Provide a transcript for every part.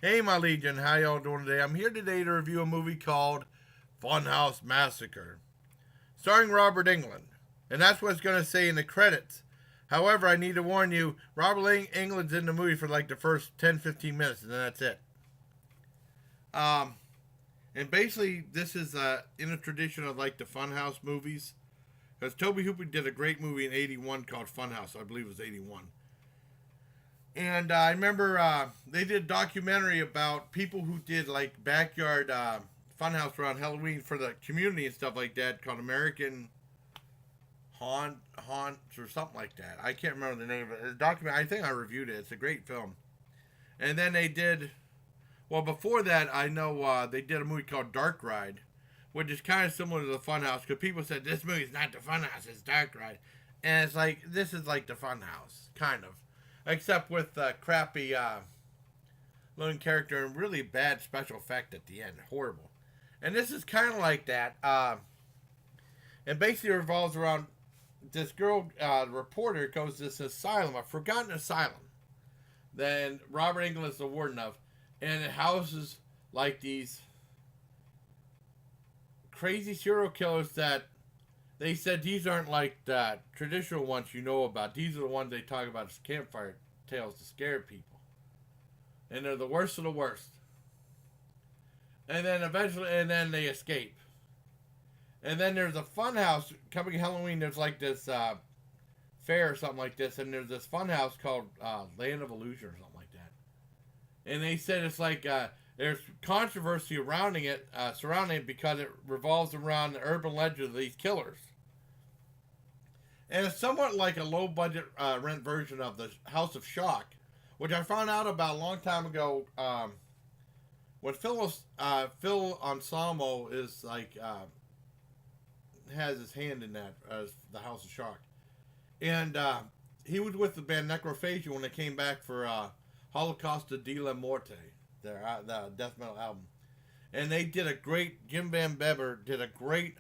Hey, my Legion, how y'all doing today? I'm here today to review a movie called Funhouse Massacre, starring Robert Englund. And that's what it's going to say in the credits. However, I need to warn you, Robert Englund's in the movie for like the first 10, 15 minutes, and then that's it. Um, and basically, this is in a tradition of like the Funhouse movies. Because Toby Hooper did a great movie in 81 called Funhouse, I believe it was 81. And I remember they did a documentary about people who did like backyard funhouse around Halloween for the community and stuff like that, called American Haunts or something like that. I can't remember the name of it. It's a document. I think I reviewed it. It's a great film. And then they did. Well, before that, I know they did a movie called Dark Ride, which is kind of similar to the Funhouse because people said this movie is not the Funhouse, it's Dark Ride, and it's like this is like the Funhouse, kind of, except with crappy lone character and really bad special effect at the end, horrible. And this is kind of like that. And basically revolves around this girl, reporter, goes to this asylum, a forgotten asylum, that Robert Englund is the warden of, and it houses like these crazy serial killers that they said these aren't like the traditional ones you know about. These are the ones they talk about as campfire tales to scare people. And they're the worst of the worst. And then eventually, and then they escape. And then there's a fun house coming Halloween. There's like this fair or something like this. And there's this fun house called Land of Illusion or something like that. And they said it's like there's controversy surrounding it because it revolves around the urban legend of these killers. And it's somewhat like a low budget rent version of the House of Shock, which I found out about a long time ago. When Phil Anselmo is like has his hand in that as the House of Shock, and he was with the band Necrophagia when they came back for Holocaust de la Morte, their the death metal album, and they did a great. Jim Van Beber did a great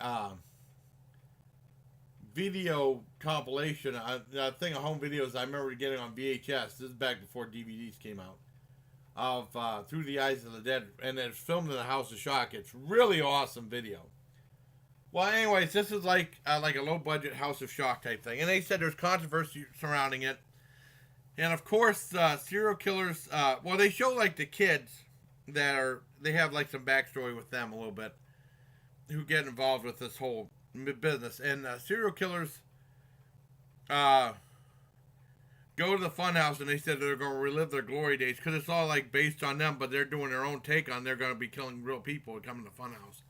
video compilation. I think of home videos I remember getting on VHS. This is back before DVDs came out. Of Through the Eyes of the Dead, and it's filmed in the House of Shock. It's really awesome video. Well, anyways, this is like a low budget House of Shock type thing, and they said there's controversy surrounding it, and of course, serial killers. Well, they show like the kids they have like some backstory with them a little bit, who get involved with this whole business, and serial killers. Go to the funhouse and they said they're going to relive their glory days because it's all like based on them, but they're doing their own take on. They're going to be killing real people and coming to the funhouse.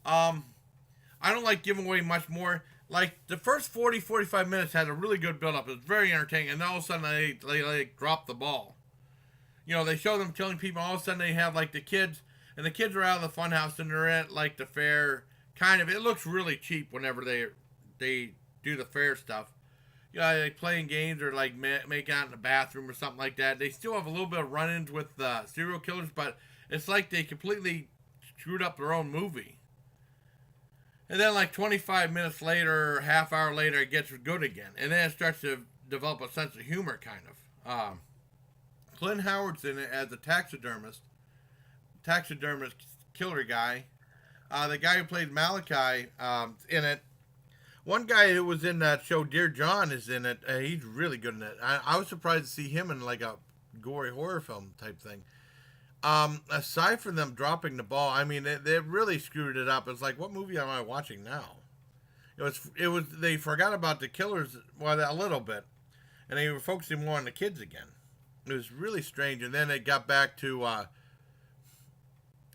I don't like giving away much more. Like the first 40-45 minutes had a really good build up. It was very entertaining, and then all of a sudden they drop the ball. You know, they show them killing people. All of a sudden they have like the kids, and the kids are out of the funhouse and they're at like the fair. Kind of, it looks really cheap whenever they do the fair stuff. You know, like playing games or like make out in the bathroom or something like that. They still have a little bit of run-ins with serial killers, but it's like they completely screwed up their own movie. And then like 25 minutes later, half hour later, it gets good again, and then it starts to develop a sense of humor, kind of. Clint Howard's in it as a taxidermist killer guy. The guy who played Malachi in it. One guy who was in that show, Dear John, is in it. He's really good in it. I was surprised to see him in like a gory horror film type thing. Aside from them dropping the ball, I mean, they really screwed it up. It's like, what movie am I watching now? They forgot about the killers, well, a little bit, and they were focusing more on the kids again. It was really strange, and then they got back to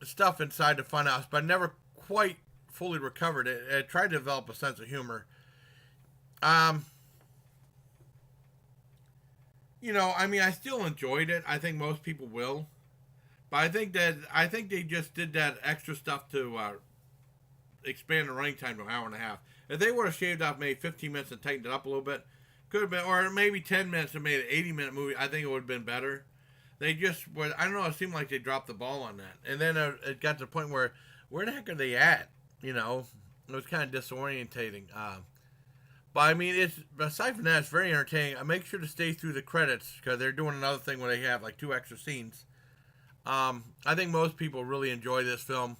stuff inside the funhouse, but never quite fully recovered it. It tried to develop a sense of humor. You know, I mean, I still enjoyed it. I think most people will, but I think they just did that extra stuff to expand the running time to an hour and a half. If they would have shaved off maybe 15 minutes and tightened it up a little bit, could have been, or maybe 10 minutes and made an 80-minute movie. I think it would have been better. They just were. I don't know. It seemed like they dropped the ball on that, and then it got to the point where the heck are they at? You know, it was kind of disorientating. But I mean, it's aside from that, it's very entertaining. I make sure to stay through the credits because they're doing another thing where they have like 2 extra scenes. I think most people really enjoy this film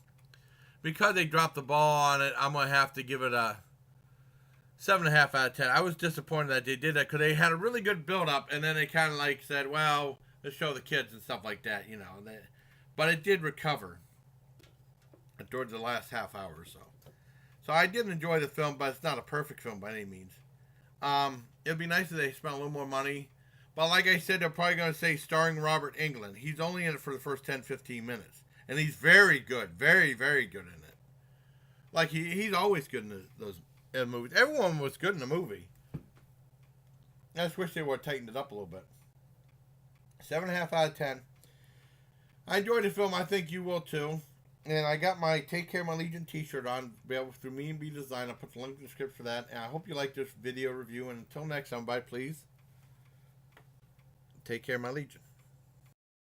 because they dropped the ball on it. I'm gonna have to give it a 7.5 out of 10. I was disappointed that they did that because they had a really good build up, and then they kind of like said, "Well, let's show the kids and stuff like that," you know. But it did recover towards the last half hour or so. So I did enjoy the film, but it's not a perfect film by any means. It'd be nice if they spent a little more money. But like I said, they're probably going to say starring Robert Englund. He's only in it for the first 10, 15 minutes. And he's very good. Very, very good in it. Like, he's always good in those movies. Everyone was good in the movie. I just wish they would have tightened it up a little bit. 7.5 out of 10. I enjoyed the film. I think you will too. And I got my Take Care of My Legion t-shirt on available through Me and B Design. I'll put the link in the description for that. And I hope you like this video review. And until next time, bye, please. Take care of my Legion.